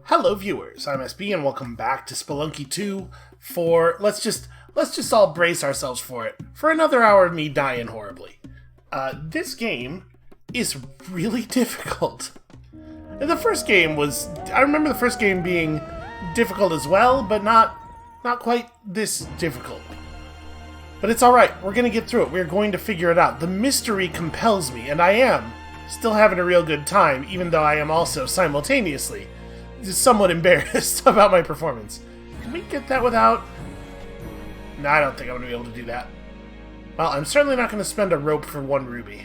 Hello viewers, I'm SB and welcome back to Spelunky 2 for, let's just all brace ourselves for it, for another hour of me dying horribly. This game is really difficult. And the first game was, I remember the first game being difficult as well, but not quite this difficult. But it's alright, we're gonna get through it, we're going to figure it out. The mystery compels me, and I am still having a real good time, even though I am also simultaneously somewhat embarrassed about my performance. Can we get that without... No, I don't think I'm going to be able to do that. Well, I'm certainly not going to spend a rope for one ruby.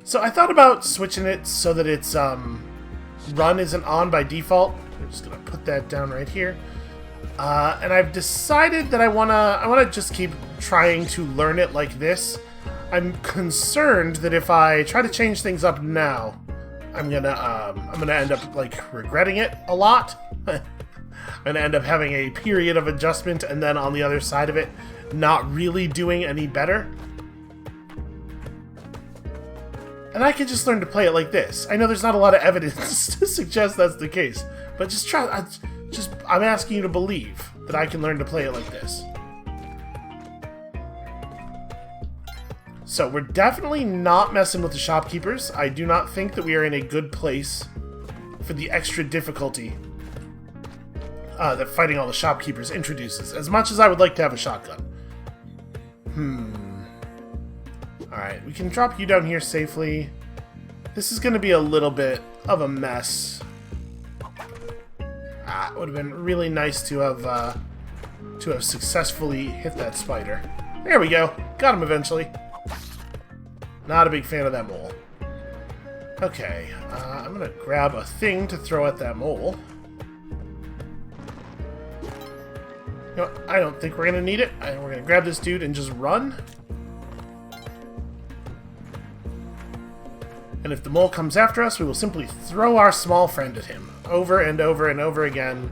So I thought about switching it so that its run isn't on by default. I'm just going to put that down right here. And I've decided that I wanna just keep trying to learn it like this. I'm concerned that if I try to change things up now, I'm gonna end up like regretting it a lot. I'm gonna end up having a period of adjustment, and then on the other side of it, not really doing any better. And I could just learn to play it like this. I know there's not a lot of evidence to suggest that's the case, but just try. I'm asking you to believe that I can learn to play it like this. So we're definitely not messing with the shopkeepers. I do not think that we are in a good place for the extra difficulty that fighting all the shopkeepers introduces, as much as I would like to have a shotgun. Alright, we can drop you down here safely. This is going to be a little bit of a mess. It would have been really nice to have successfully hit that spider. There we go. Got him eventually. Not a big fan of that mole. Okay, I'm gonna grab a thing to throw at that mole. You know, I don't think we're gonna need it. We're gonna grab this dude and just run. And if the mole comes after us, we will simply throw our small friend at him. Over and over and over again,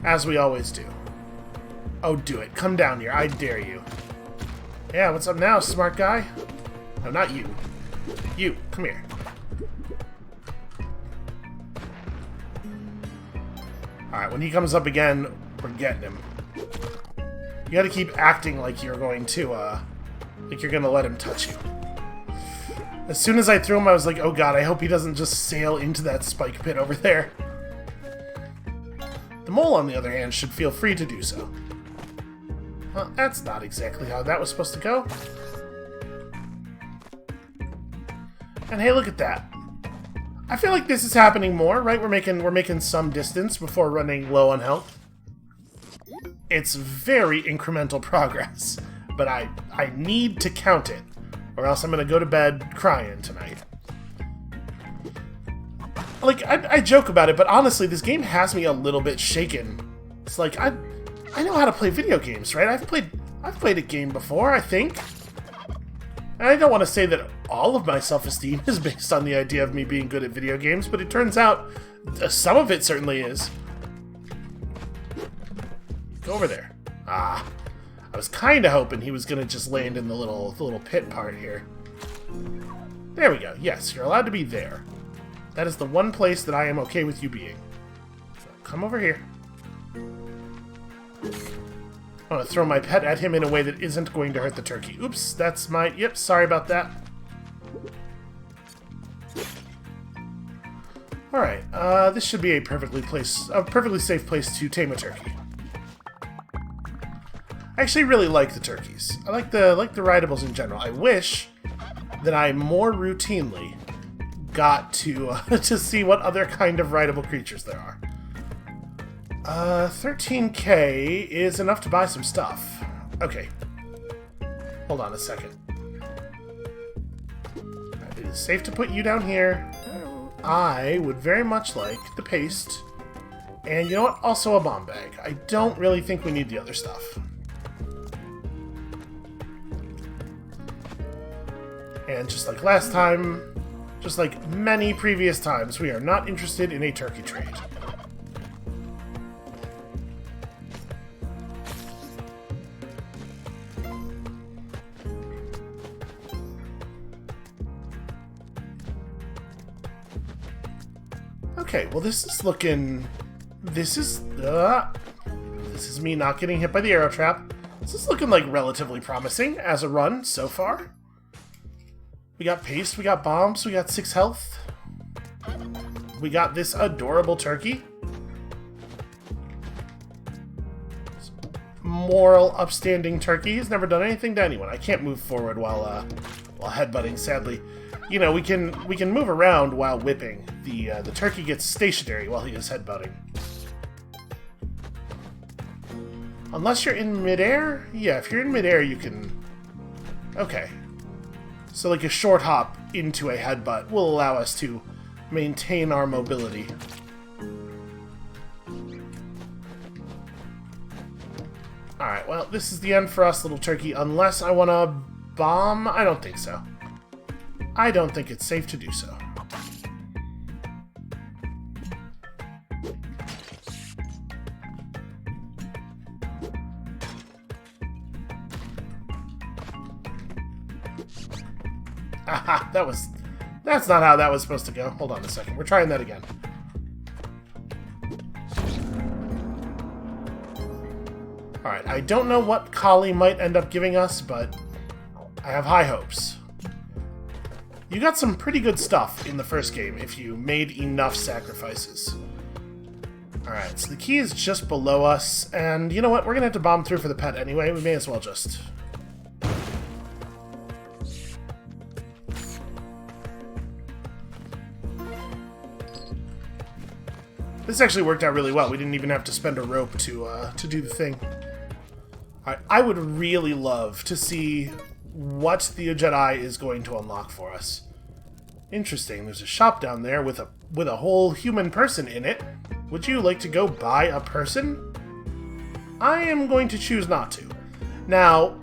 as we always do. Oh, do it. Come down here. I dare you. Yeah, what's up now, smart guy? No, not you. You, come here. Alright, when he comes up again, we're getting him. You gotta keep acting like you're going to, like you're gonna let him touch you. As soon as I threw him, I was like, oh god, I hope he doesn't just sail into that spike pit over there. The mole, on the other hand, should feel free to do so. Well, that's not exactly how that was supposed to go. And hey, look at that. I feel like this is happening more, right? We're making some distance before running low on health. It's very incremental progress, but I need to count it, or else I'm gonna go to bed crying tonight. Like, I joke about it, but honestly, this game has me a little bit shaken. It's like, I know how to play video games, right? I've played a game before, I think. And I don't want to say that all of my self-esteem is based on the idea of me being good at video games, but it turns out some of it certainly is. Go over there. I was kind of hoping he was going to just land in the little pit part here. There we go. Yes, you're allowed to be there. That is the one place that I am okay with you being. So come over here. I'm gonna throw my pet at him in a way that isn't going to hurt the turkey. Oops, that's my... Yep, sorry about that. Alright, this should be a perfectly safe place to tame a turkey. I actually really like the turkeys. I like the rideables in general. I wish that I more routinely got to to see what other kind of rideable creatures there are. 13k is enough to buy some stuff. Okay. Hold on a second. It is safe to put you down here. I would very much like the paste. And you know what? Also a bomb bag. I don't really think we need the other stuff. And just like last time, just like many previous times, we are not interested in a turkey trade. Okay, well this is looking... This is me not getting hit by the arrow trap. This is looking like relatively promising as a run so far. We got paste, we got bombs, we got 6 health. We got this adorable turkey. Moral, upstanding turkey. He's never done anything to anyone. I can't move forward while headbutting, sadly. You know, we can move around while whipping. The turkey gets stationary while he is headbutting. Unless you're in midair? Yeah, if you're in midair, you can... Okay. So like a short hop into a headbutt will allow us to maintain our mobility. Alright, well, this is the end for us, little turkey, unless I want to bomb? I don't think so. I don't think it's safe to do so. Aha, that's not how that was supposed to go. Hold on a second, we're trying that again. Alright, I don't know what Kali might end up giving us, but I have high hopes. You got some pretty good stuff in the first game if you made enough sacrifices. Alright, so the key is just below us, and you know what? We're gonna have to bomb through for the pet anyway. We may as well just... This actually worked out really well. We didn't even have to spend a rope to do the thing. Alright, I would really love to see what the Jedi is going to unlock for us. Interesting, there's a shop down there with a whole human person in it. Would you like to go buy a person? I am going to choose not to. Now,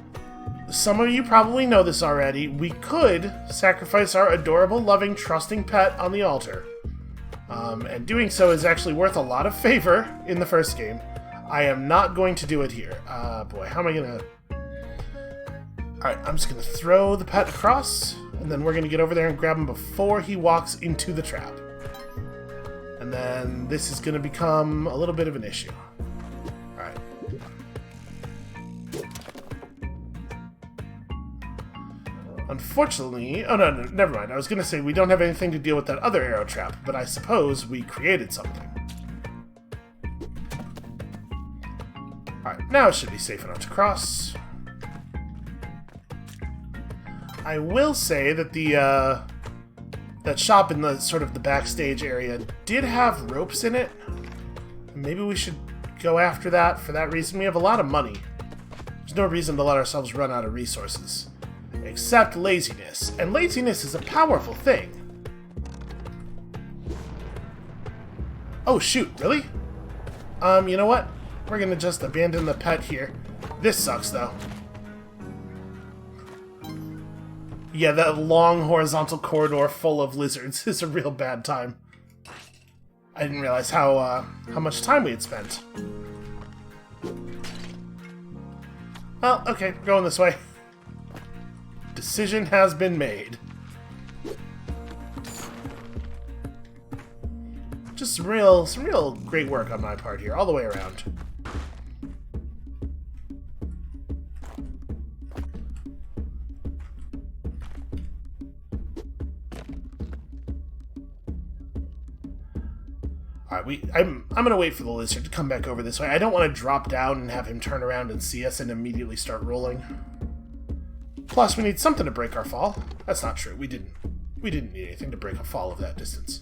some of you probably know this already. We could sacrifice our adorable, loving, trusting pet on the altar. And doing so is actually worth a lot of favor in the first game. I am not going to do it here. Boy, how am I gonna... Alright, I'm just gonna throw the pet across, and then we're gonna get over there and grab him before he walks into the trap. And then this is gonna become a little bit of an issue. Alright. Unfortunately... Oh, no, never mind. I was gonna say we don't have anything to deal with that other arrow trap, but I suppose we created something. Alright, now it should be safe enough to cross. I will say that that shop in the sort of the backstage area did have ropes in it. Maybe we should go after that for that reason. We have a lot of money. There's no reason to let ourselves run out of resources. Except laziness. And laziness is a powerful thing. Oh shoot, really? You know what? We're gonna just abandon the pet here. This sucks though. Yeah, that long horizontal corridor full of lizards is a real bad time. I didn't realize how much time we had spent. Well, okay, we're going this way. Decision has been made. Just some real great work on my part here, all the way around. Alright, I'm gonna wait for the lizard to come back over this way. I don't want to drop down and have him turn around and see us and immediately start rolling. Plus, we need something to break our fall. That's not true. We didn't need anything to break a fall of that distance.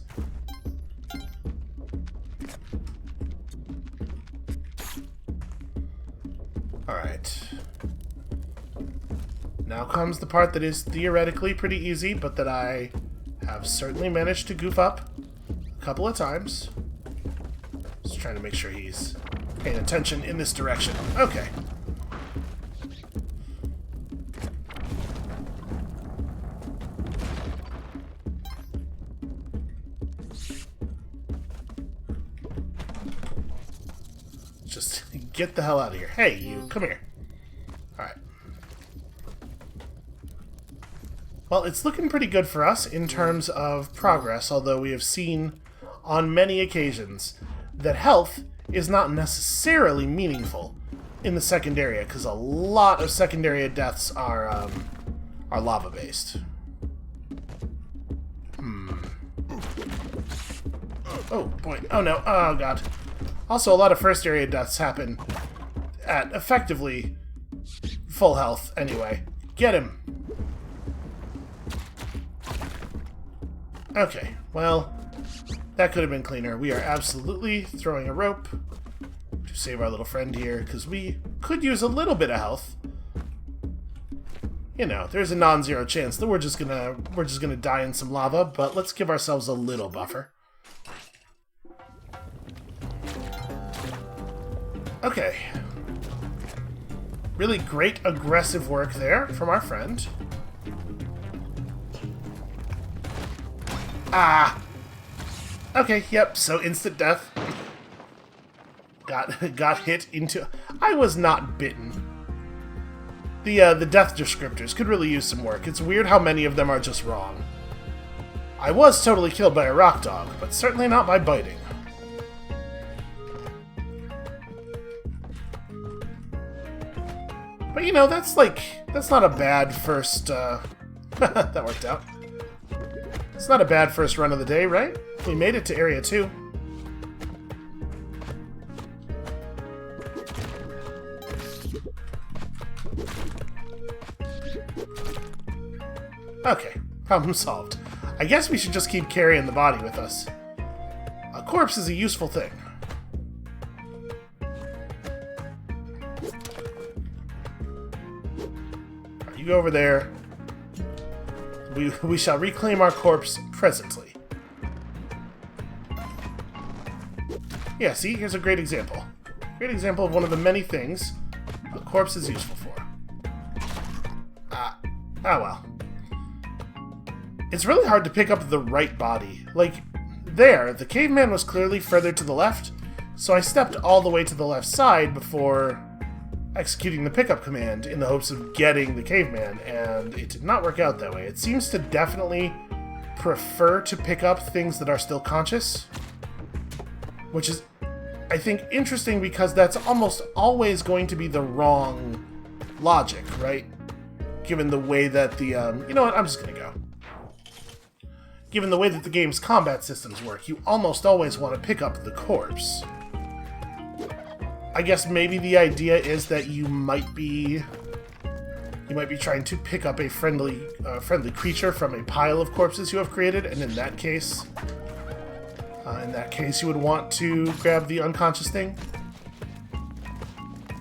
Alright. Now comes the part that is theoretically pretty easy, but that I have certainly managed to goof up a couple of times. Just trying to make sure he's paying attention in this direction. Okay. Just get the hell out of here. Hey, you, come here. Alright. Well, it's looking pretty good for us in terms of progress, although we have seen on many occasions that health is not necessarily meaningful in the second area, because a lot of second area deaths are lava-based. Oh, boy. Oh, no. Oh, God. Also, a lot of first area deaths happen at effectively full health anyway. Get him! Okay, well, that could have been cleaner. We are absolutely throwing a rope to save our little friend here, because we could use a little bit of health. You know, there's a non-zero chance that we're just gonna die in some lava, but let's give ourselves a little buffer. Okay. Really great aggressive work there from our friend. Ah! Okay, yep, so instant death. Got hit into... I was not bitten. The death descriptors could really use some work. It's weird how many of them are just wrong. I was totally killed by a rock dog, but certainly not by biting. But you know, that's not a bad first, that worked out. It's not a bad first run of the day, right? We made it to Area 2. Okay, problem solved. I guess we should just keep carrying the body with us. A corpse is a useful thing. You go over there. We shall reclaim our corpse presently. Yeah, see? Here's a great example. Great example of one of the many things a corpse is useful for. Ah, well. It's really hard to pick up the right body. Like, there, the caveman was clearly further to the left, so I stepped all the way to the left side before executing the pickup command in the hopes of getting the caveman, and it did not work out that way. It seems to definitely prefer to pick up things that are still conscious, which is, I think, interesting because that's almost always going to be the wrong logic, right? Given the way that the, you know what, I'm just gonna go. Given the way that the game's combat systems work, you almost always want to pick up the corpse. I guess maybe the idea is that you might be trying to pick up a friendly creature from a pile of corpses you have created, and in that case, you would want to grab the unconscious thing.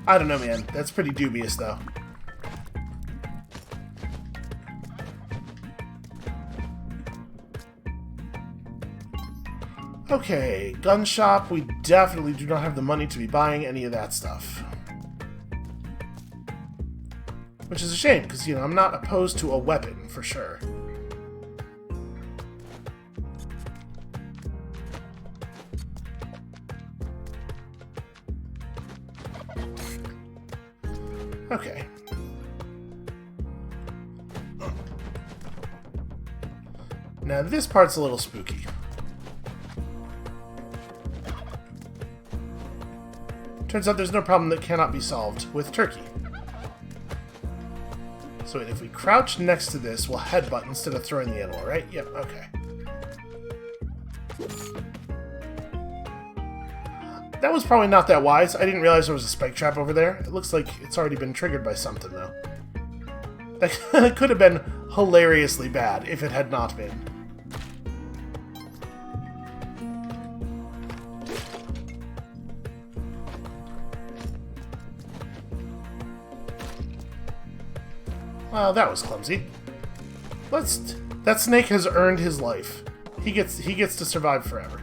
I don't know, man. That's pretty dubious, though. Okay, gun shop. We definitely do not have the money to be buying any of that stuff. Which is a shame, because, you know, I'm not opposed to a weapon, for sure. Okay. Now, this part's a little spooky. Turns out there's no problem that cannot be solved with turkey. So if we crouch next to this, we'll headbutt instead of throwing the animal, right? Yep, okay. That was probably not that wise. I didn't realize there was a spike trap over there. It looks like it's already been triggered by something, though. That could have been hilariously bad if it had not been. Well, that was clumsy. That snake has earned his life. He gets to survive forever.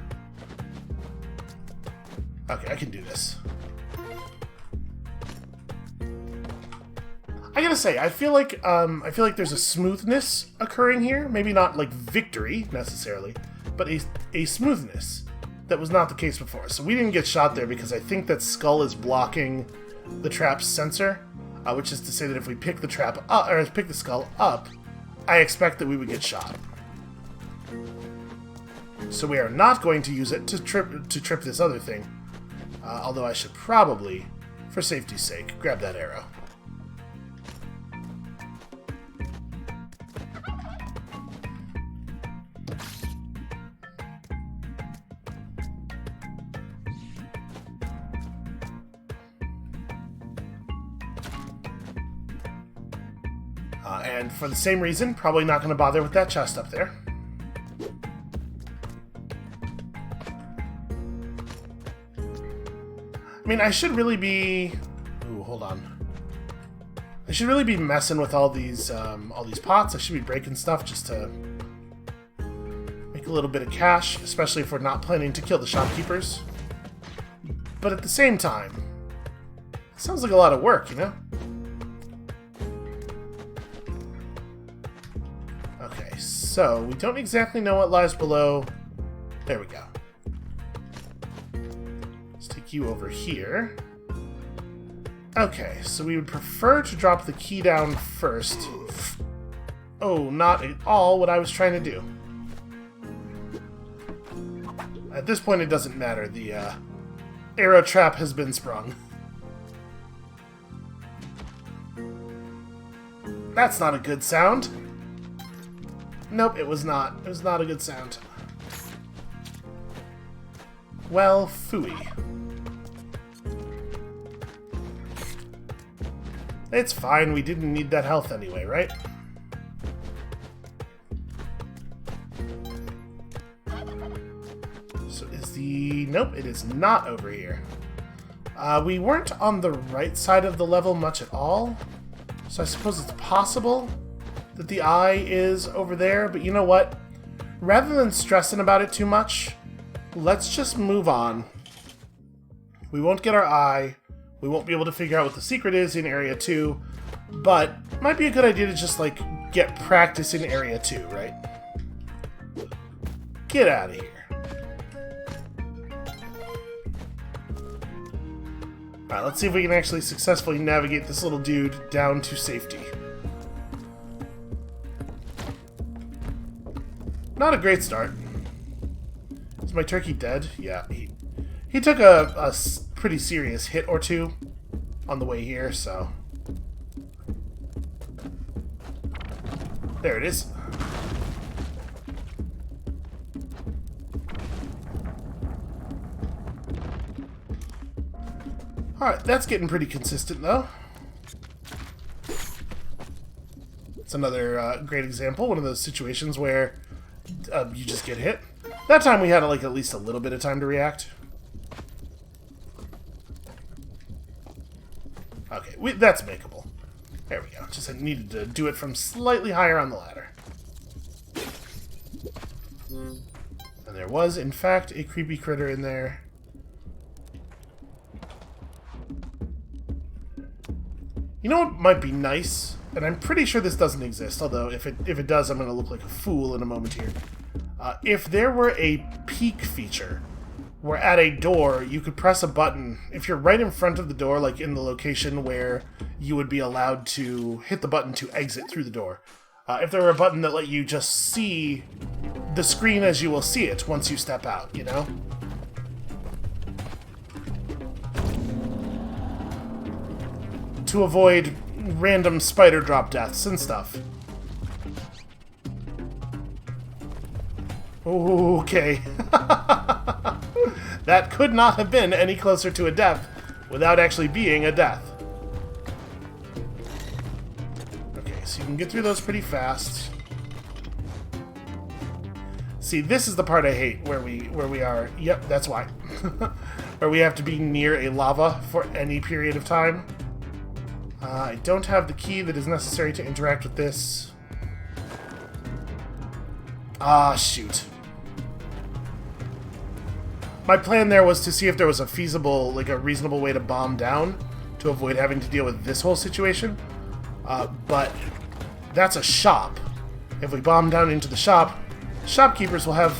Okay, I can do this. I gotta say, I feel like there's a smoothness occurring here. Maybe not like victory necessarily, but a smoothness that was not the case before. So we didn't get shot there because I think that skull is blocking the trap's sensor. Which is to say that if we pick the trap up, or pick the skull up, I expect that we would get shot. So we are not going to use it to trip this other thing. Although I should probably, for safety's sake, grab that arrow. And for the same reason, probably not going to bother with that chest up there. I mean, I should really be... Ooh, hold on. I should really be messing with all these pots. I should be breaking stuff just to make a little bit of cash, especially if we're not planning to kill the shopkeepers. But at the same time, it sounds like a lot of work, you know? Okay, so we don't exactly know what lies below. There we go. You over here. Okay, so we would prefer to drop the key down first. Oh, not at all what I was trying to do. At this point, it doesn't matter. The arrow trap has been sprung. That's not a good sound. Nope, it was not. It was not a good sound. Well, phooey. It's fine, we didn't need that health anyway, right? So is the... Nope, it is not over here. We weren't on the right side of the level much at all, so I suppose it's possible that the eye is over there, but you know what? Rather than stressing about it too much, let's just move on. We won't get our eye. We won't be able to figure out what the secret is in Area 2, but it might be a good idea to just, like, get practice in Area 2, right? Get out of here. Alright, let's see if we can actually successfully navigate this little dude down to safety. Not a great start. Is my turkey dead? Yeah, he took a pretty serious hit or two on the way here, so... There it is. Alright, that's getting pretty consistent, though. It's another great example, one of those situations where you just get hit. That time we had, like, at least a little bit of time to react. Okay, that's makeable. There we go. Just I needed to do it from slightly higher on the ladder. And there was, in fact, a creepy critter in there. You know what might be nice? And I'm pretty sure this doesn't exist, although if it does, I'm going to look like a fool in a moment here. If there were a peek feature, where at a door you could press a button, if you're right in front of the door, like in the location where you would be allowed to hit the button to exit through the door. If there were a button that let you just see the screen as you will see it once you step out, you know? To avoid random spider drop deaths and stuff. Okay. That could not have been any closer to a death without actually being a death. Okay, so you can get through those pretty fast. See, this is the part I hate, where we are... Yep, that's why. Where we have to be near a lava for any period of time. I don't have the key that is necessary to interact with this. Ah, shoot. My plan there was to see if there was a feasible, like a reasonable way to bomb down to avoid having to deal with this whole situation. But that's a shop. If we bomb down into the shop, shopkeepers will have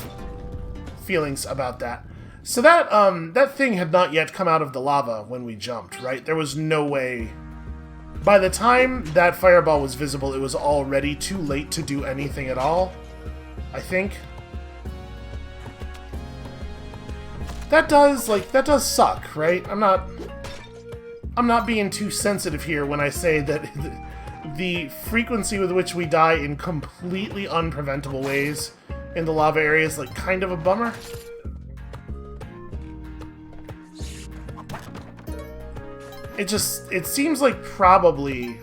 feelings about that. So that that thing had not yet come out of the lava when we jumped, right? There was no way. By the time that fireball was visible, it was already too late to do anything at all, I think. that does suck, right? I'm not being too sensitive here when I say that the frequency with which we die in completely unpreventable ways in the lava area is, like, kind of a bummer. It seems like probably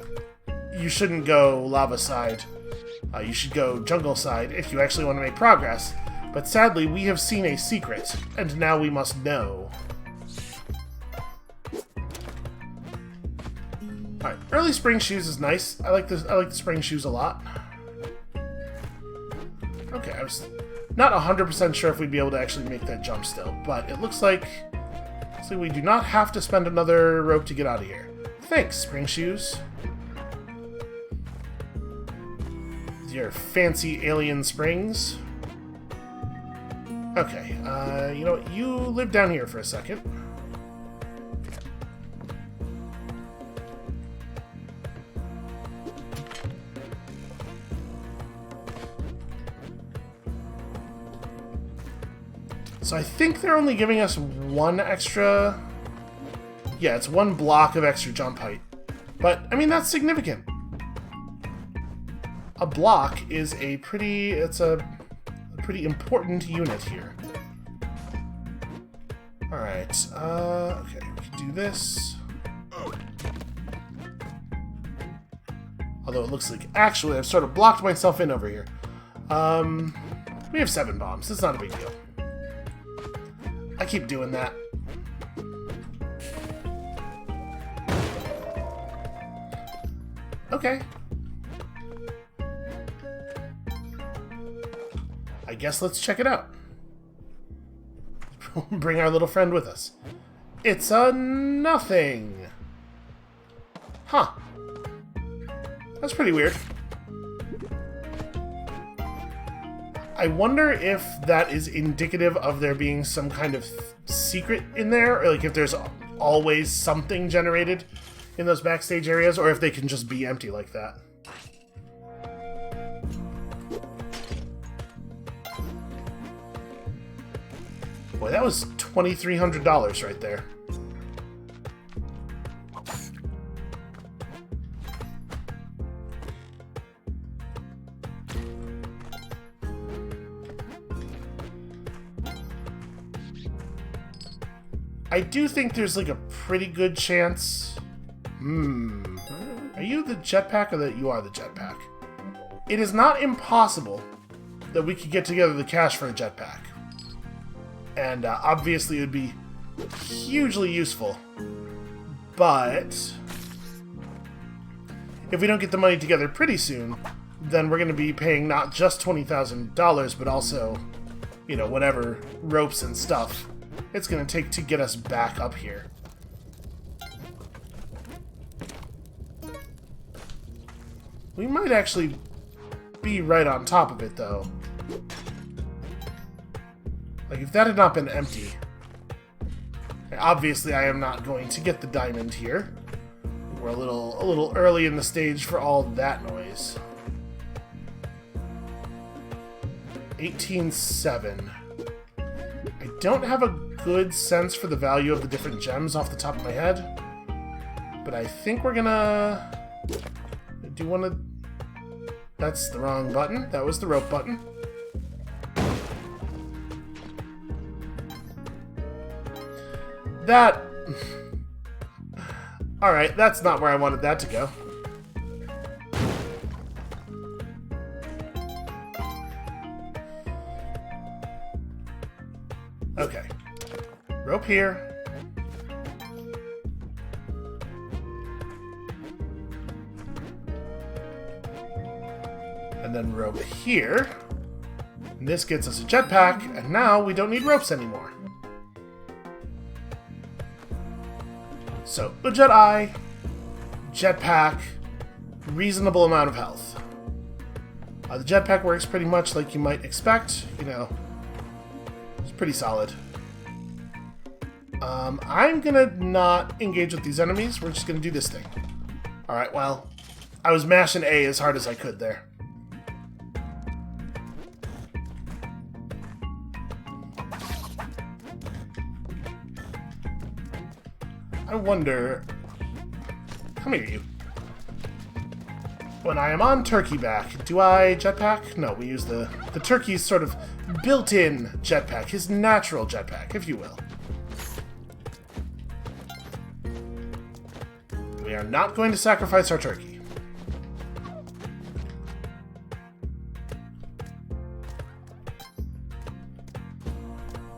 you shouldn't go lava side. You should go jungle side if you actually want to make progress. But sadly, we have seen a secret, and now we must know. Alright, early spring shoes is nice. I like the spring shoes a lot. Okay, I was not 100% sure if we'd be able to actually make that jump still, but it looks like we do not have to spend another rope to get out of here. Thanks, spring shoes. Your fancy alien springs. Okay, you know what? You live down here for a second. So I think they're only giving us one extra... Yeah, it's one block of extra jump height. But, I mean, that's significant. A block is a pretty... It's a pretty important unit here. Alright, okay, we can do this. Although it looks like, actually, I've sort of blocked myself in over here. We have 7 bombs. It's not a big deal. I keep doing that. Okay. I guess let's check it out. Bring our little friend with us. It's a nothing. Huh. That's pretty weird. I wonder if that is indicative of there being some kind of secret in there, or like if there's always something generated in those backstage areas, or if they can just be empty like that. Boy, that was $2,300 right there. I do think there's like a pretty good chance. Are you the jetpack or that you are the jetpack? It is not impossible that we could get together the cash for a jetpack. And obviously it would be hugely useful. But if we don't get the money together pretty soon, then we're going to be paying not just $20,000, but also, you know, whatever ropes and stuff it's going to take to get us back up here. We might actually be right on top of it, though. Like, if that had not been empty... Obviously, I am not going to get the diamond here. We're a little early in the stage for all that noise. 18.7. I don't have a good sense for the value of the different gems off the top of my head, but I think we're gonna do one of... That's the wrong button. That was the rope button. That... Alright, that's not where I wanted that to go. Okay. Rope here. And then rope here. And this gets us a jetpack, and now we don't need ropes anymore. So, a jet eye, jetpack, reasonable amount of health. The jetpack works pretty much like you might expect, you know. It's pretty solid. I'm gonna not engage with these enemies. We're just gonna do this thing. Alright, well, I was mashing A as hard as I could there. I wonder... Come here, you. When I am on turkey back, do I jetpack? No, we use the turkey's sort of built-in jetpack, his natural jetpack, if you will. We are not going to sacrifice our turkey.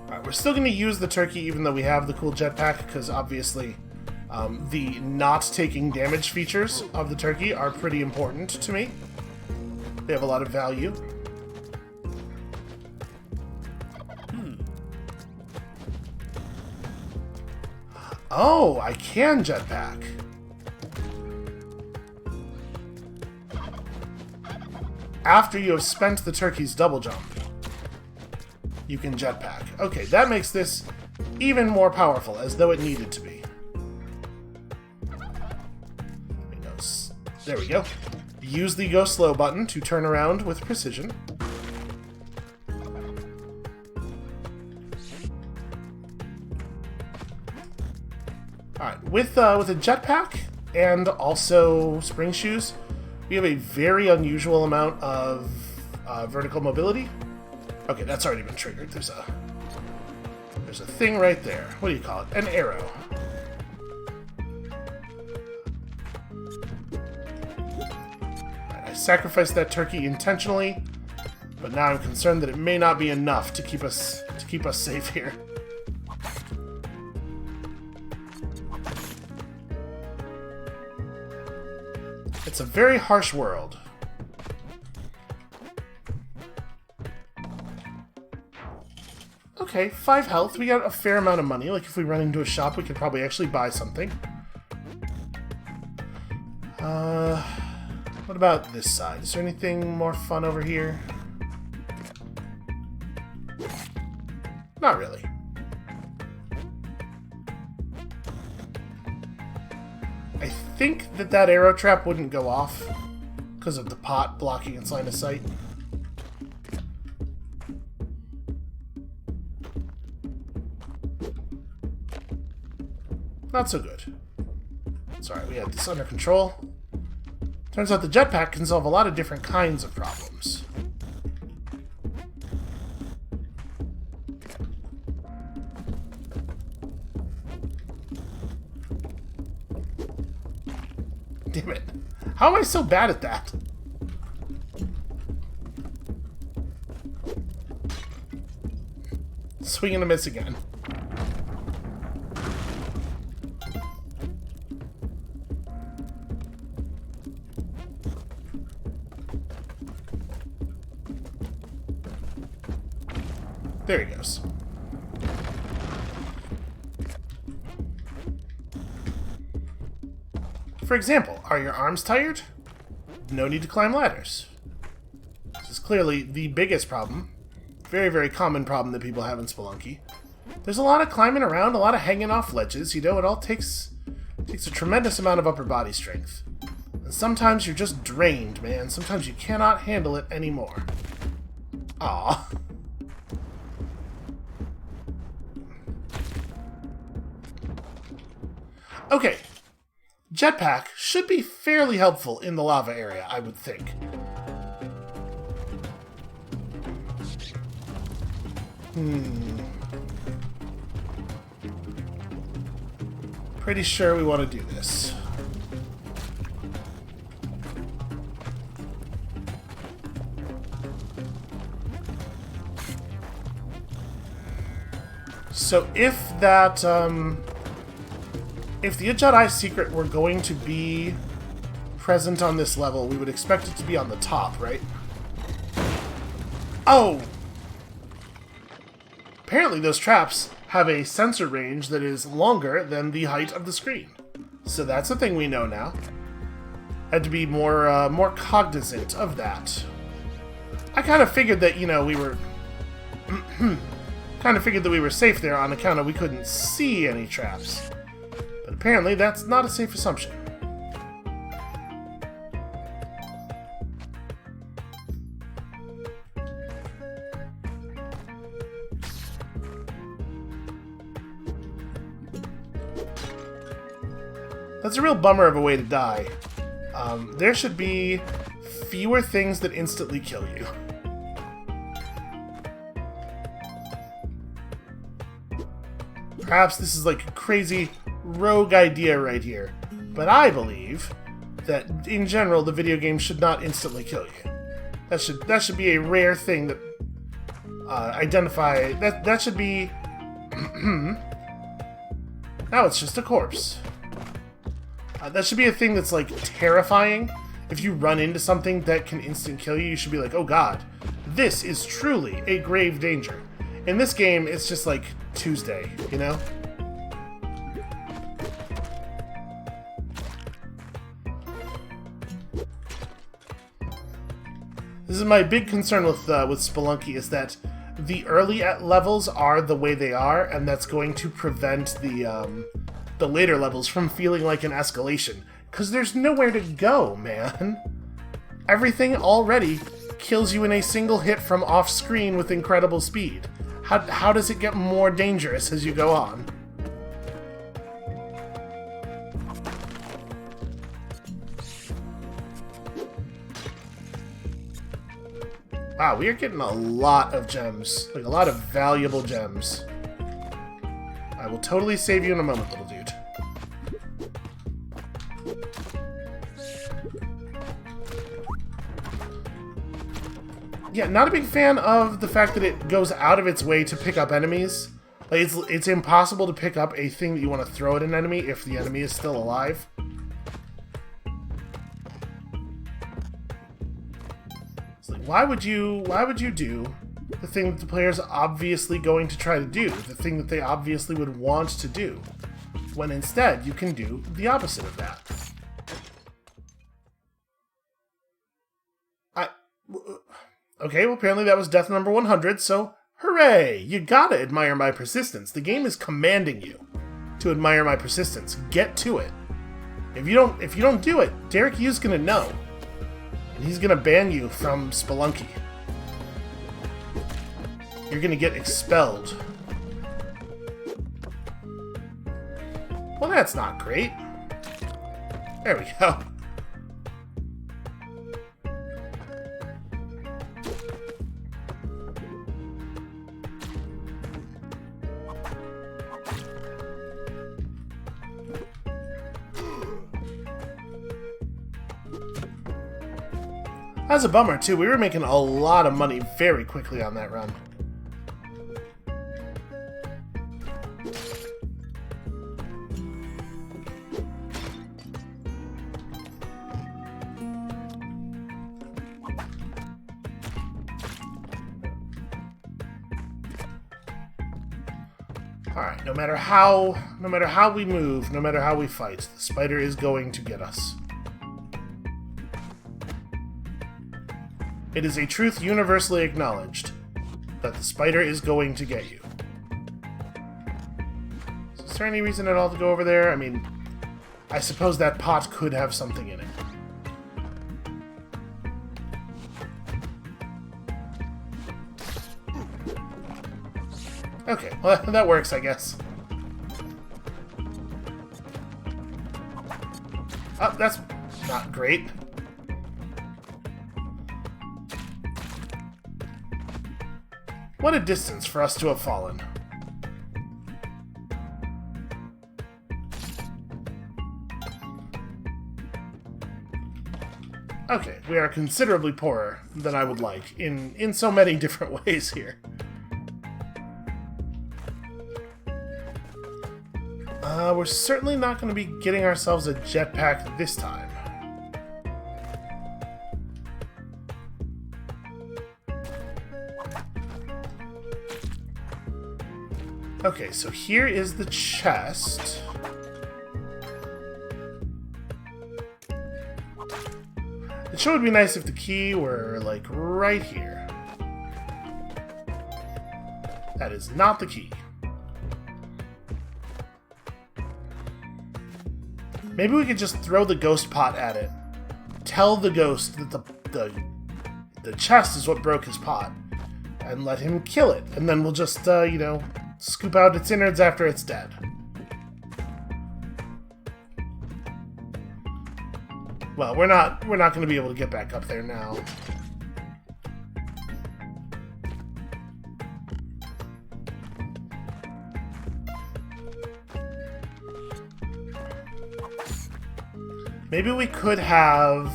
Alright, we're still going to use the turkey even though we have the cool jetpack, because obviously the not taking damage features of the turkey are pretty important to me. They have a lot of value. Oh, I can jetpack. After you have spent the turkey's double jump, you can jetpack. Okay, that makes this even more powerful, as though it needed to be. There we go. Use the go slow button to turn around with precision. Alright, with a jetpack and also spring shoes, we have a very unusual amount of vertical mobility. Okay, that's already been triggered. There's a thing right there. What do you call it? An arrow. I sacrificed that turkey intentionally, but now I'm concerned that it may not be enough to keep us safe here. It's a very harsh world. Okay, 5 health. We got a fair amount of money. Like, if we run into a shop, we could probably actually buy something. What about this side? Is there anything more fun over here? Not really. I think that arrow trap wouldn't go off because of the pot blocking its line of sight. Not so good. Sorry, we had this under control. Turns out the jetpack can solve a lot of different kinds of problems. Damn it. How am I so bad at that? Swing and a miss again. There he goes. For example, are your arms tired? No need to climb ladders. This is clearly the biggest problem. Very, very common problem that people have in Spelunky. There's a lot of climbing around, a lot of hanging off ledges, you know, it all takes a tremendous amount of upper body strength. And sometimes you're just drained, man. Sometimes you cannot handle it anymore. Aww. Okay, jetpack should be fairly helpful in the lava area, I would think. Pretty sure we want to do this. So if that, if the Jedi secret were going to be present on this level, we would expect it to be on the top, right? Oh! Apparently those traps have a sensor range that is longer than the height of the screen. So that's a thing we know now. Had to be more cognizant of that. I kind of figured that, you know, we were... kind of figured that we were safe there on account of we couldn't see any traps. But apparently that's not a safe assumption. That's a real bummer of a way to die. There should be fewer things that instantly kill you. Perhaps this is like a crazy rogue idea right here, but I believe that in general the video game should not instantly kill you. That should be a rare thing that that should be. Now it's just a corpse. That should be a thing that's like terrifying. If you run into something that can instant kill you, you should be like, oh god, this is truly a grave danger. In this game, it's just like Tuesday, you know? This is my big concern with Spelunky, is that the early levels are the way they are, and that's going to prevent the later levels from feeling like an escalation. Because there's nowhere to go, man. Everything already kills you in a single hit from off-screen with incredible speed. How does it get more dangerous as you go on? Wow, we are getting a lot of gems. Like, a lot of valuable gems. I will totally save you in a moment, little dude. Yeah, not a big fan of the fact that it goes out of its way to pick up enemies. Like, it's impossible to pick up a thing that you want to throw at an enemy if the enemy is still alive. It's like, why would you do the thing that the player's obviously going to try to do, the thing that they obviously would want to do, when instead you can do the opposite of that? Okay, well, apparently that was death number 100, so hooray! You gotta admire my persistence. The game is commanding you to admire my persistence. Get to it. If you don't do it, Derek Yu's gonna know. And he's gonna ban you from Spelunky. You're gonna get expelled. Well, that's not great. There we go. That's a bummer, too. We were making a lot of money very quickly on that run. Alright, no matter how we move, no matter how we fight, the spider is going to get us. It is a truth universally acknowledged that the spider is going to get you. So is there any reason at all to go over there? I mean, I suppose that pot could have something in it. Okay, well, that works, I guess. Oh, that's not great. What a distance for us to have fallen. Okay, we are considerably poorer than I would like in so many different ways here. We're certainly not going to be getting ourselves a jetpack this time. Okay, so here is the chest. It sure would be nice if the key were, like, right here. That is not the key. Maybe we could just throw the ghost pot at it. Tell the ghost that the chest is what broke his pot. And let him kill it. And then we'll just, you know, scoop out its innards after it's dead. Well, we're not going to be able to get back up there now. Maybe we could have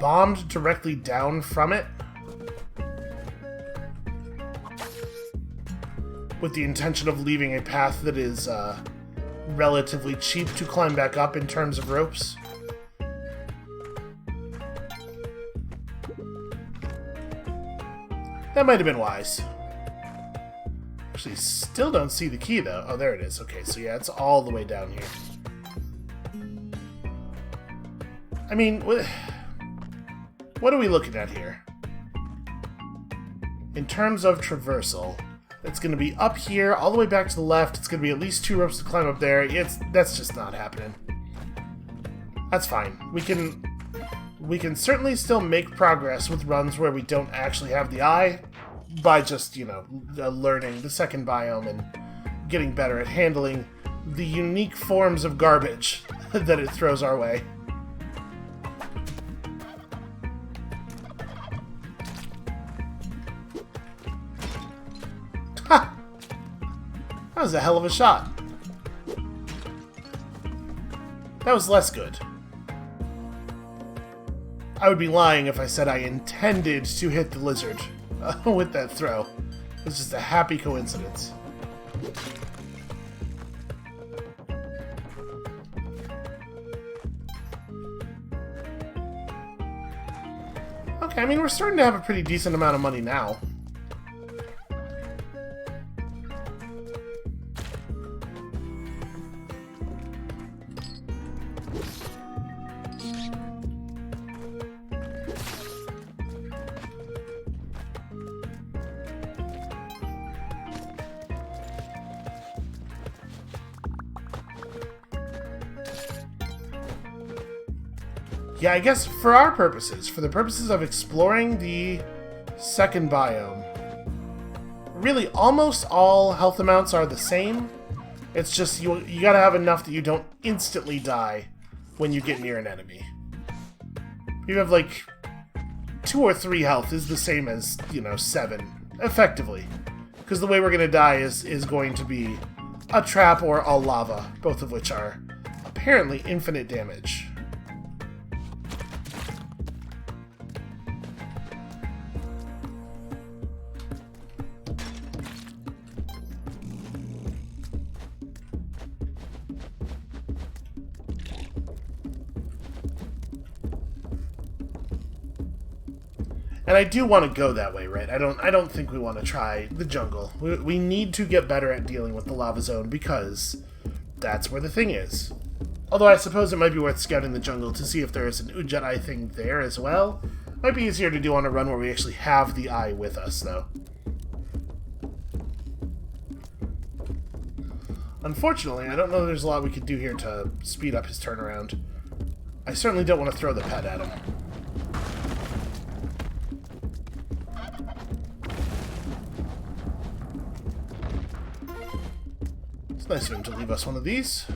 bombed directly down from it with the intention of leaving a path that is relatively cheap to climb back up in terms of ropes. That might have been wise. Actually, still don't see the key though. Oh, there it is. Okay, so yeah, it's all the way down here. I mean, what are we looking at here? In terms of traversal, it's going to be up here, all the way back to the left. It's going to be at least 2 ropes to climb up there. That's just not happening. That's fine. We can certainly still make progress with runs where we don't actually have the eye by just, you know, learning the second biome and getting better at handling the unique forms of garbage that it throws our way. Ha! That was a hell of a shot. That was less good. I would be lying if I said I intended to hit the lizard with that throw. It was just a happy coincidence. Okay, I mean, we're starting to have a pretty decent amount of money now. Yeah, I guess for our purposes, for the purposes of exploring the second biome, really almost all health amounts are the same. It's just you gotta have enough that you don't instantly die when you get near an enemy. You have like 2 or 3 health is the same as, you know, 7, effectively. Because the way we're gonna die is going to be a trap or a lava, both of which are apparently infinite damage. And I do want to go that way, right? I don't think we want to try the jungle. We need to get better at dealing with the lava zone because that's where the thing is. Although I suppose it might be worth scouting the jungle to see if there is an Ujjayi thing there as well. Might be easier to do on a run where we actually have the eye with us, though. Unfortunately, I don't know there's a lot we could do here to speed up his turnaround. I certainly don't want to throw the pet at him. It's nice of him to leave us one of these.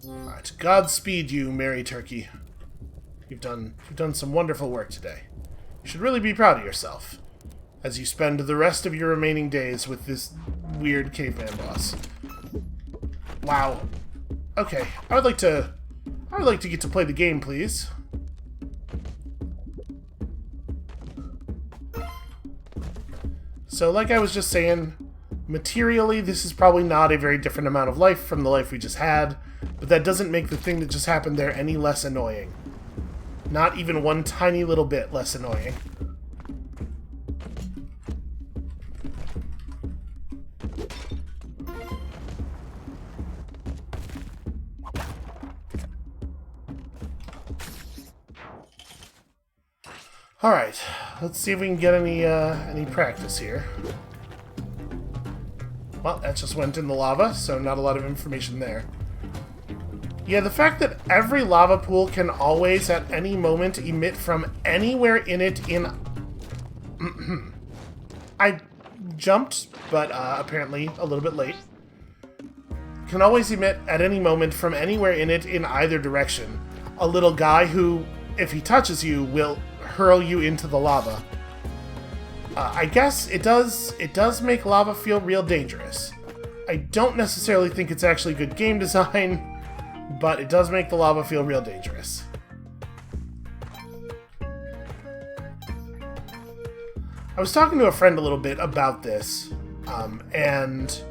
Alright, Godspeed you, merry turkey. You've done some wonderful work today. You should really be proud of yourself as you spend the rest of your remaining days with this weird caveman boss. Wow. Okay, I would like to get to play the game, please. So, like I was just saying, materially, this is probably not a very different amount of life from the life we just had, but that doesn't make the thing that just happened there any less annoying. Not even one tiny little bit less annoying. Alright, let's see if we can get any practice here. Well, that just went in the lava, so not a lot of information there. Yeah, the fact that every lava pool can always, at any moment, emit from anywhere in it in... I jumped, but apparently a little bit late. can always emit at any moment from anywhere in it in either direction a little guy who, if he touches you, will hurl you into the lava. I guess it does make lava feel real dangerous. I don't necessarily think it's actually good game design, but it does make the lava feel real dangerous. I was talking to a friend a little bit about this, and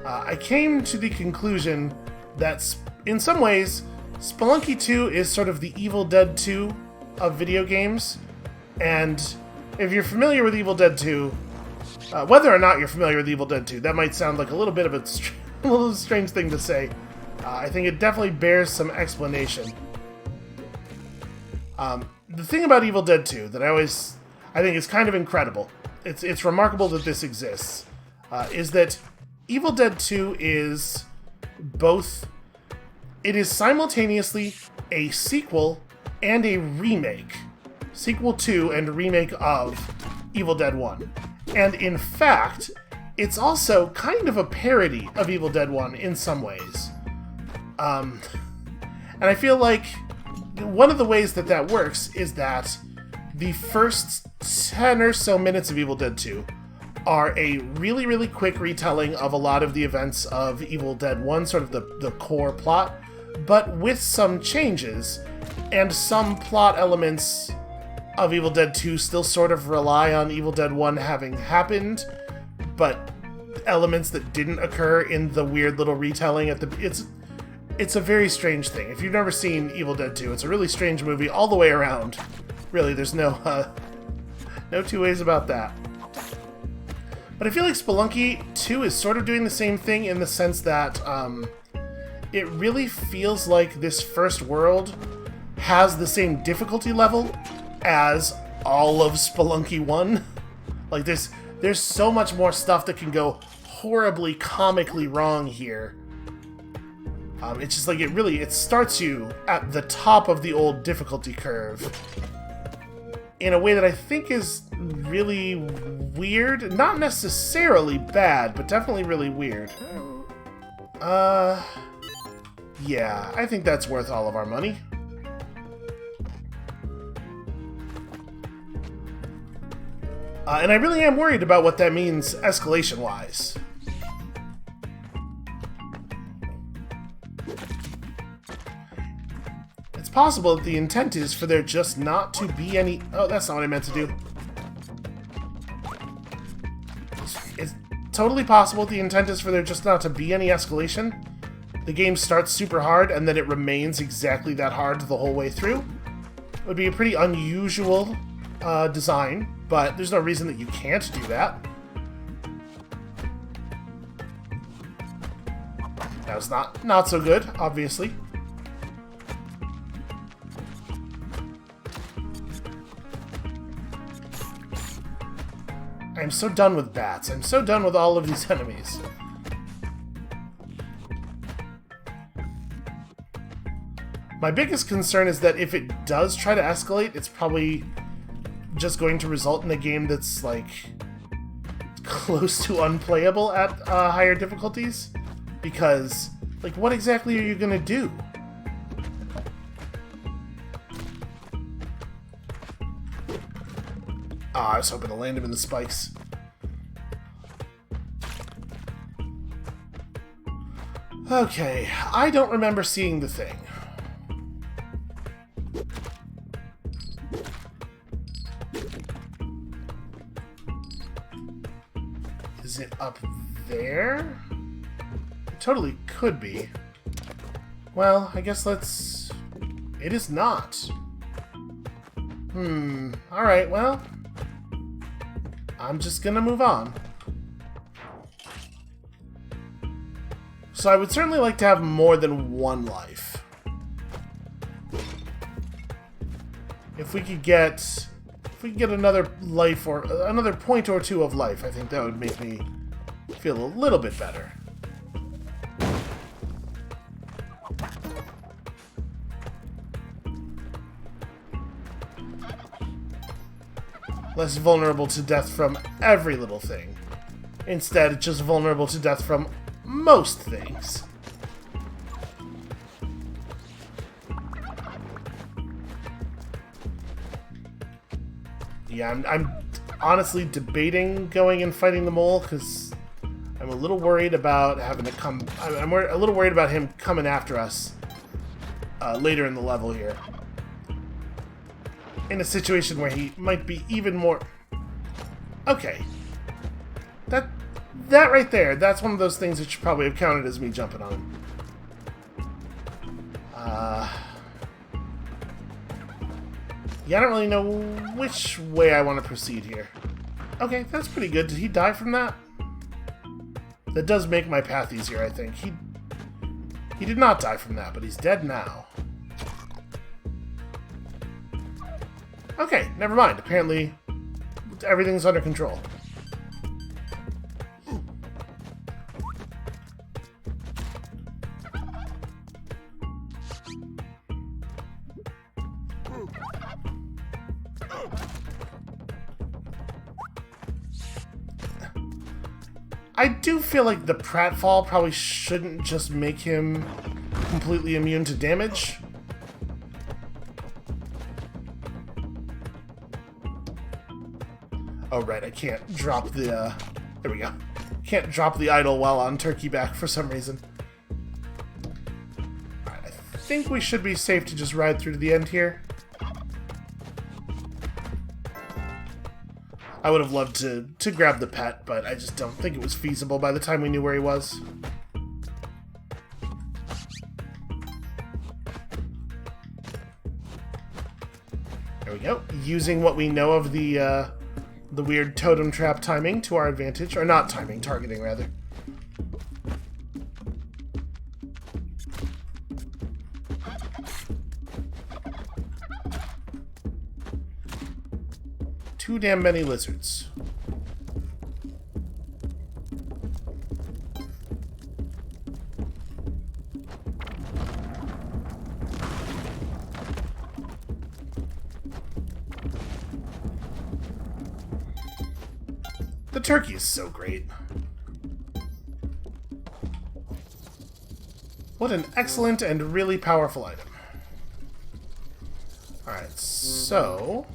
I came to the conclusion that in some ways, Spelunky 2 is sort of the Evil Dead 2 of video games, and if you're familiar with Evil Dead 2, whether or not you're familiar with Evil Dead 2, that might sound like a little bit of a little strange thing to say. I think it definitely bears some explanation. The thing about Evil Dead 2 that I think is kind of incredible, it's remarkable that this exists, is that Evil Dead 2 is both, it is simultaneously a sequel and a remake. Sequel to and remake of Evil Dead 1. And in fact, it's also kind of a parody of Evil Dead 1 in some ways. And I feel like one of the ways that that works is that the first 10 or so minutes of Evil Dead 2 are a really, really quick retelling of a lot of the events of Evil Dead 1, sort of the core plot, but with some changes, and some plot elements of Evil Dead 2 still sort of rely on Evil Dead 1 having happened, but elements that didn't occur in the weird little retelling at the... It's a very strange thing. If you've never seen Evil Dead 2, it's a really strange movie all the way around. Really, there's no two ways about that. But I feel like Spelunky 2 is sort of doing the same thing in the sense that it really feels like this first world has the same difficulty level as all of Spelunky 1. Like, there's so much more stuff that can go horribly, comically wrong here. It's just like, it starts you at the top of the old difficulty curve in a way that I think is really weird. Not necessarily bad, but definitely really weird. Yeah, I think that's worth all of our money. And I really am worried about what that means escalation-wise. It's possible that the intent is for there just not to be any... Oh, that's not what I meant to do. It's totally possible the intent is for there just not to be any escalation. The game starts super hard, and then it remains exactly that hard the whole way through. It would be a pretty unusual design, but there's no reason that you can't do that. That was not so good, obviously. I'm so done with bats. I'm so done with all of these enemies. My biggest concern is that if it does try to escalate, it's probably just going to result in a game that's, like, close to unplayable at higher difficulties. Because, like, what exactly are you gonna do? Ah, I was hoping to land him in the spikes. Okay, I don't remember seeing the thing. Is it up there? It totally could be. Well, I guess let's... It is not. Alright, well... I'm just gonna move on. So I would certainly like to have more than one life. If we could get another life or another point or two of life, I think that would make me feel a little bit better. Less vulnerable to death from every little thing. Instead, just vulnerable to death from most things. Yeah, I'm honestly debating going and fighting the mole, because I'm a little worried about having to come... I'm a little worried about him coming after us later in the level here. In a situation where he might be even more... Okay. That right there, that's one of those things that should probably have counted as me jumping on him. Yeah, I don't really know which way I want to proceed here. Okay, that's pretty good. Did he die from that? That does make my path easier, I think. He did not die from that, but he's dead now. Okay, never mind. Apparently, everything's under control. I do feel like the pratfall probably shouldn't just make him completely immune to damage. Oh right, I can't drop the, there we go. Can't drop the idol while on turkey back for some reason. Alright, I think we should be safe to just ride through to the end here. I would have loved to grab the pet, but I just don't think it was feasible by the time we knew where he was. There we go. Using what we know of the weird totem trap timing to our advantage. Or not timing, targeting rather. Too damn many lizards. The turkey is so great. What an excellent and really powerful item. Alright, so...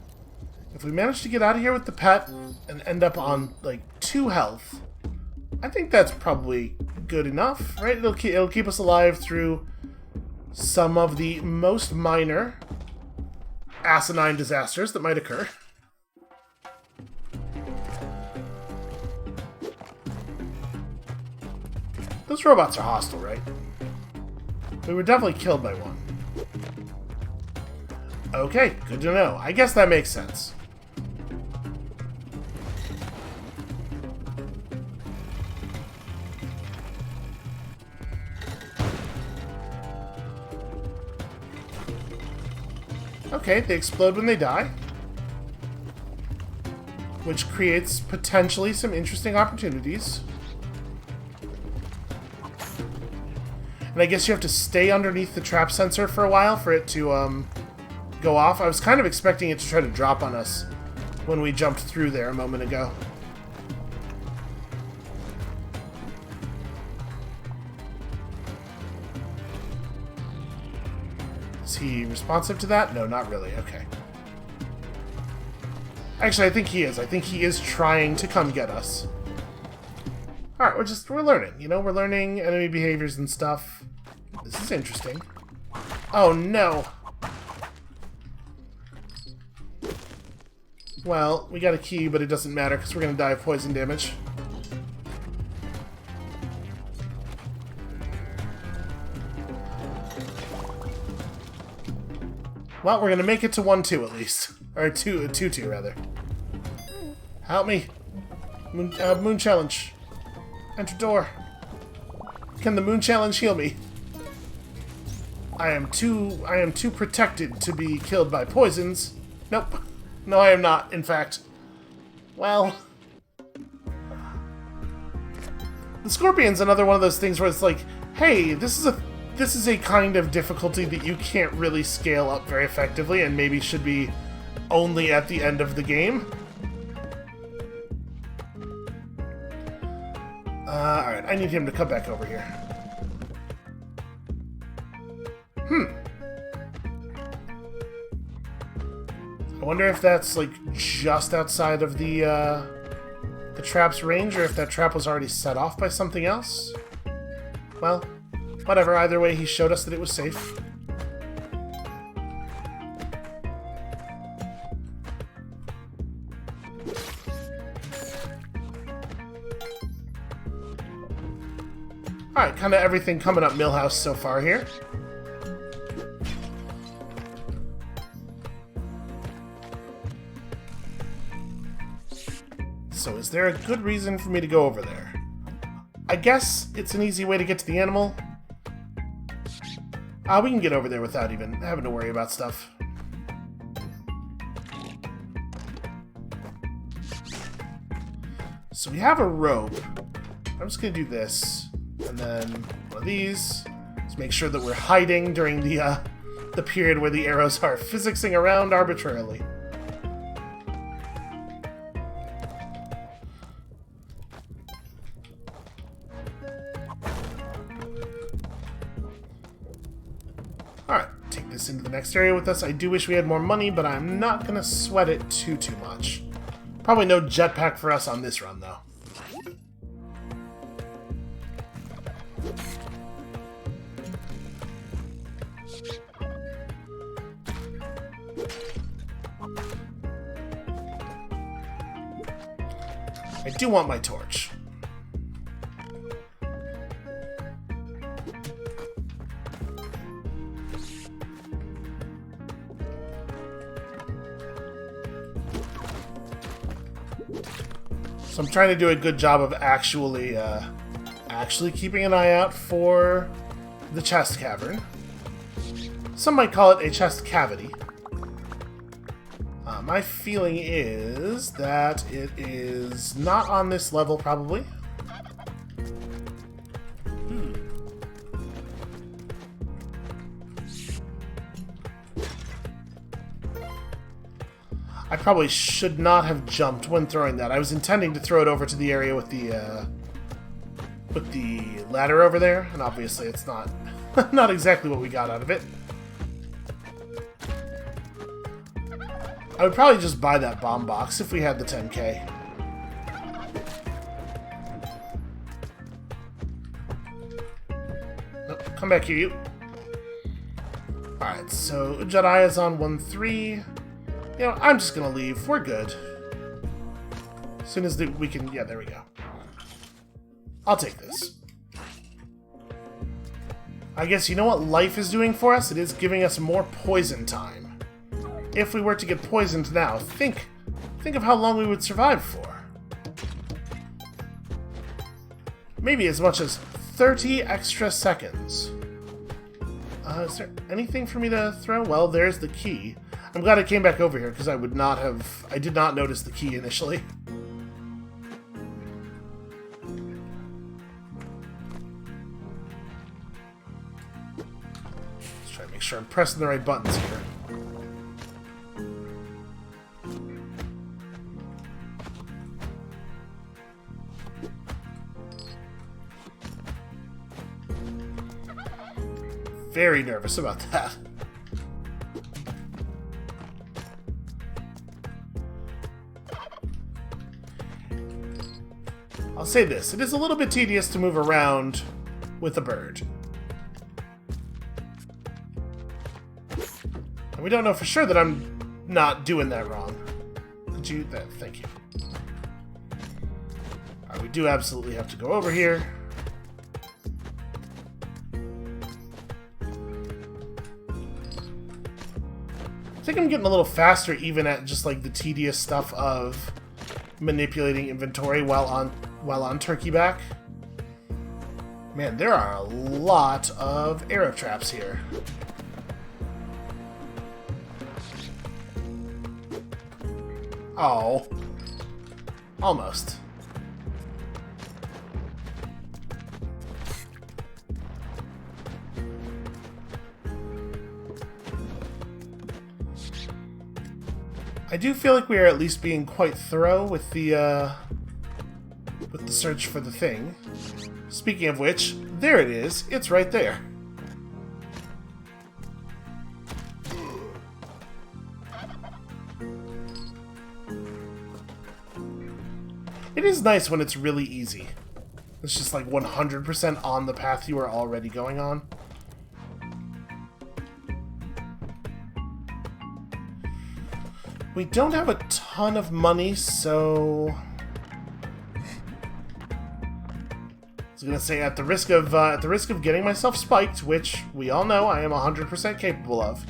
if we manage to get out of here with the pet and end up on, like, 2 health, I think that's probably good enough, right? It'll keep us alive through some of the most minor asinine disasters that might occur. Those robots are hostile, right? We were definitely killed by one. Okay, good to know. I guess that makes sense. Okay, they explode when they die, which creates potentially some interesting opportunities. And I guess you have to stay underneath the trap sensor for a while for it to go off. I was kind of expecting it to try to drop on us when we jumped through there a moment ago. Is he responsive to that? No, not really. Okay. Actually, I think he is. I think he is trying to come get us. Alright, we're learning. You know, we're learning enemy behaviors and stuff. This is interesting. Oh, no! Well, we got a key, but it doesn't matter because we're going to die of poison damage. Well, we're going to make it to 1-2 at least. Or 2-2 rather. Help me. Moon challenge. Enter door. Can the moon challenge heal me? I am too protected to be killed by poisons. Nope. No, I am not, in fact. Well... the Scorpion's another one of those things where it's like, hey, this is a kind of difficulty that you can't really scale up very effectively and maybe should be only at the end of the game. Alright, I need him to come back over here. I wonder if that's, like, just outside of the trap's range, or if that trap was already set off by something else. Well, whatever. Either way, he showed us that it was safe. Alright, kind of everything coming up Millhouse so far here. So is there a good reason for me to go over there? I guess it's an easy way to get to the animal. We can get over there without even having to worry about stuff. So we have a rope. I'm just going to do this. And then one of these. Let's make sure that we're hiding during the period where the arrows are physicsing around arbitrarily. Alright, take this into the next area with us. I do wish we had more money, but I'm not going to sweat it too much. Probably no jetpack for us on this run, though. I do want my torch. So I'm trying to do a good job of actually keeping an eye out for the chest cavern. Some might call it a chest cavity. My feeling is that it is not on this level, probably. I probably should not have jumped when throwing that. I was intending to throw it over to the area with the ladder over there, and obviously it's not not exactly what we got out of it. I would probably just buy that bomb box if we had the 10K. Oh, come back here, you. Alright, so Jedi is on 1-3. You know, I'm just gonna leave. We're good. As soon as we can... Yeah, there we go. I'll take this. I guess you know what life is doing for us? It is giving us more poison time. If we were to get poisoned now, think of how long we would survive for. Maybe as much as 30 extra seconds. Is there anything for me to throw? Well, there's the key. I'm glad I came back over here, because I did not notice the key initially. Let's try to make sure I'm pressing the right buttons here. Very nervous about that. I'll say this, it is a little bit tedious to move around with a bird. And we don't know for sure that I'm not doing that wrong. Could you... Thank you. Alright, we do absolutely have to go over here. I think I'm getting a little faster even at just like the tedious stuff of manipulating inventory while on turkey back. Man, there are a lot of arrow traps here. Oh. Almost. I do feel like we are at least being quite thorough with the with the search for the thing. Speaking of which, there it is. It's right there. It is nice when it's really easy. It's just like 100% on the path you are already going on. We don't have a ton of money, so... I was gonna say, at the risk of getting myself spiked, which we all know I am 100% capable of.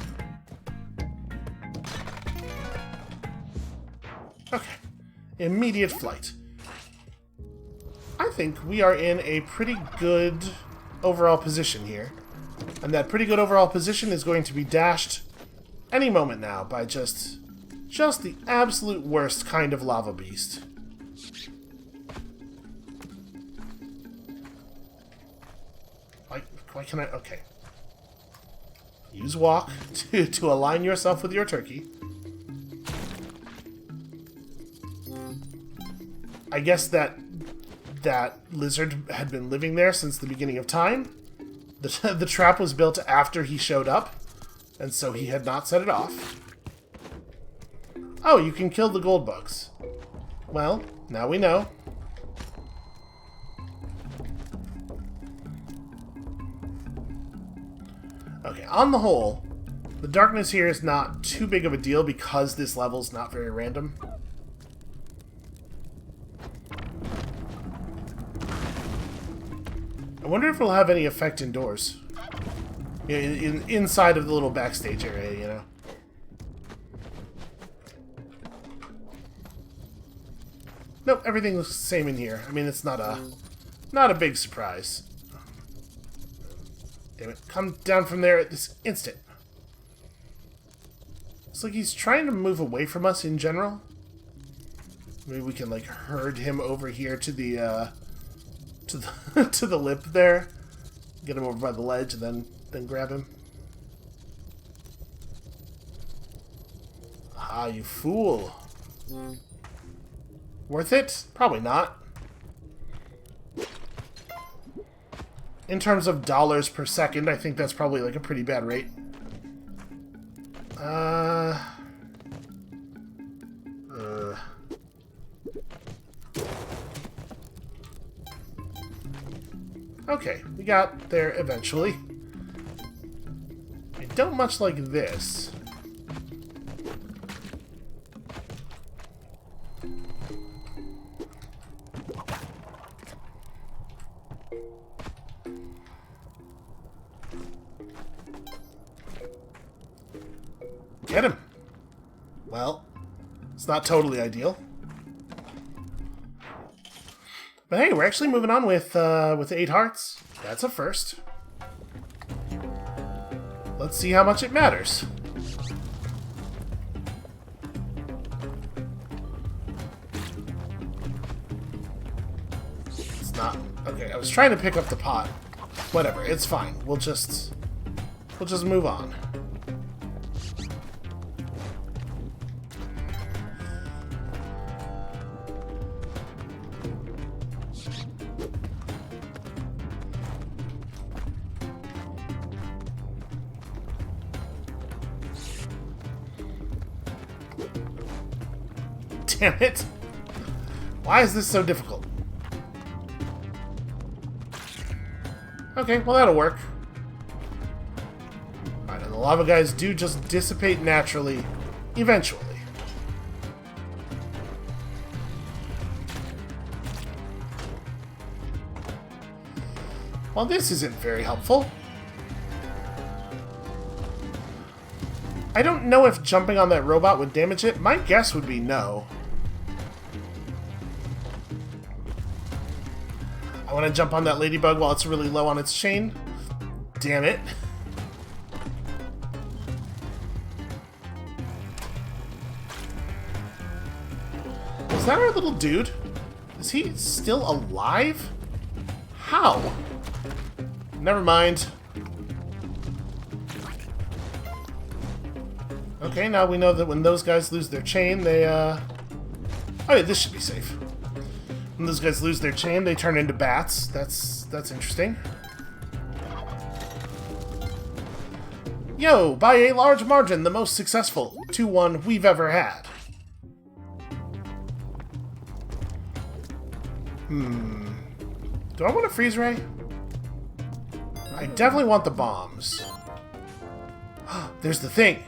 Okay. Immediate flight. I think we are in a pretty good overall position here. And that pretty good overall position is going to be dashed any moment now by just the absolute worst kind of lava beast. Why can I... Okay. Use walk to align yourself with your turkey. I guess that lizard had been living there since the beginning of time. The trap was built after he showed up, and so he had not set it off. Oh, you can kill the gold bugs. Well, now we know. Okay, on the whole, the darkness here is not too big of a deal because this level's not very random. I wonder if it'll have any effect indoors. Yeah, inside of the little backstage area, you know. Nope, everything looks the same in here. I mean, it's not a big surprise. Damn it, come down from there at this instant. It's like he's trying to move away from us in general. Maybe we can, like, herd him over here to the, to the lip there. Get him over by the ledge and then grab him. Ah, you fool. Worth it? Probably not. In terms of dollars per second, I think that's probably like a pretty bad rate. Okay, we got there eventually. I don't much like this. Get him! Well, it's not totally ideal. But hey, we're actually moving on with 8 hearts. That's a first. Let's see how much it matters. It's not... Okay, I was trying to pick up the pot. Whatever, it's fine. We'll just move on. Damn it! Why is this so difficult? Okay, well that'll work. Alright, and the lava guys do just dissipate naturally, eventually. Well, this isn't very helpful. I don't know if jumping on that robot would damage it. My guess would be no. I want to jump on that ladybug while it's really low on its chain. Damn it. Is that our little dude? Is he still alive? How? Never mind. Okay, now we know that when those guys lose their chain, they, Oh yeah, this should be safe. When those guys lose their chain, they turn into bats. That's interesting. Yo, by a large margin, the most successful 2-1 we've ever had. Do I want a freeze ray? I definitely want the bombs. There's the thing.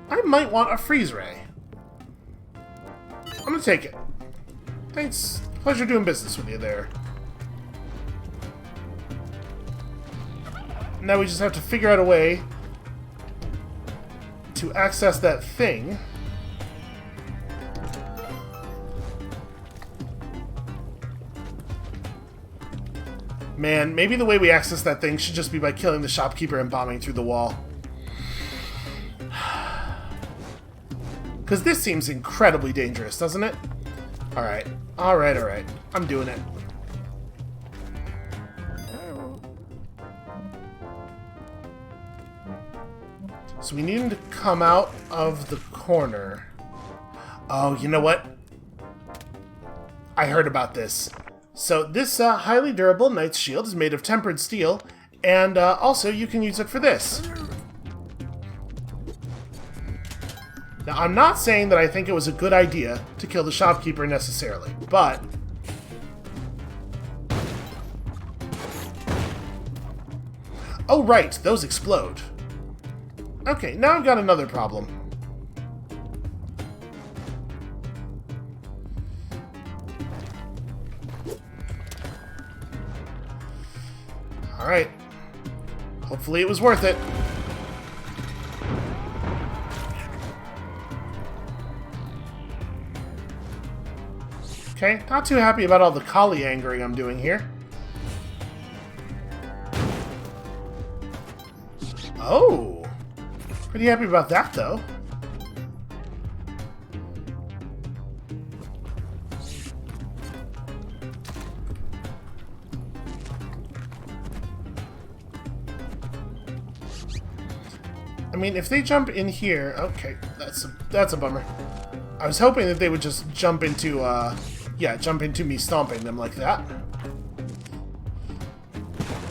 I might want a freeze ray. I'm gonna take it. Thanks. Pleasure doing business with you there. Now we just have to figure out a way to access that thing. Man, maybe the way we access that thing should just be by killing the shopkeeper and bombing through the wall. Because this seems incredibly dangerous, doesn't it? Alright. Alright. I'm doing it. So we need him to come out of the corner. Oh, you know what? I heard about this. So this highly durable knight's shield is made of tempered steel, and also you can use it for this. Now, I'm not saying that I think it was a good idea to kill the shopkeeper necessarily, but... Oh right, those explode. Okay, now I've got another problem. Alright. Hopefully it was worth it. Okay, not too happy about all the collie angering I'm doing here. Oh! Pretty happy about that, though. I mean, if they jump in here... Okay, that's a bummer. I was hoping that they would just jump into, jump into me stomping them like that.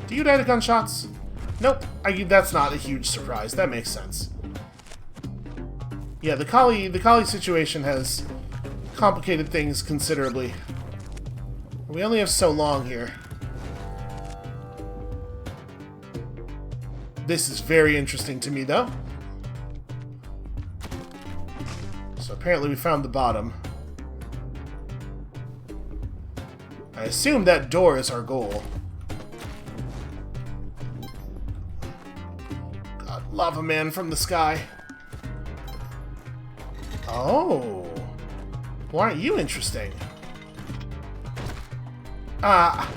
Do you die to gunshots? Nope. That's not a huge surprise. That makes sense. Yeah, the collie situation has complicated things considerably. We only have so long here. This is very interesting to me, though. So apparently we found the bottom. I assume that door is our goal. God, lava man from the sky. Oh. Why aren't you interesting? Ah.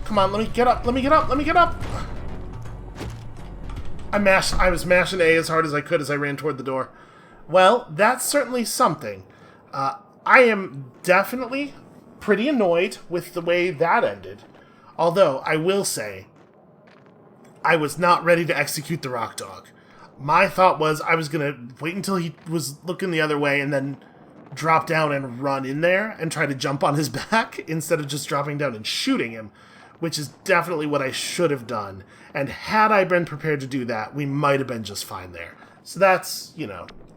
Come on, let me get up, let me get up, let me get up! I was mashing A as hard as I could as I ran toward the door. Well, that's certainly something. I am definitely pretty annoyed with the way that ended. Although, I will say, I was not ready to execute the rock dog. My thought was I was going to wait until he was looking the other way and then drop down and run in there and try to jump on his back instead of just dropping down and shooting him, which is definitely what I should have done. And had I been prepared to do that, we might have been just fine there. So that's,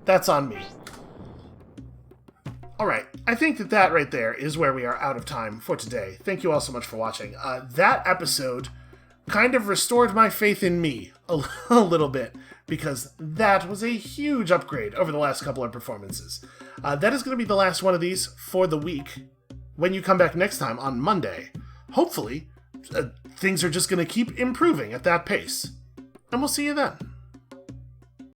that's on me. Alright, I think that right there is where we are out of time for today. Thank you all so much for watching. That episode kind of restored my faith in me a little bit, because that was a huge upgrade over the last couple of performances. That is going to be the last one of these for the week. When you come back next time on Monday, hopefully, things are just going to keep improving at that pace. And we'll see you then.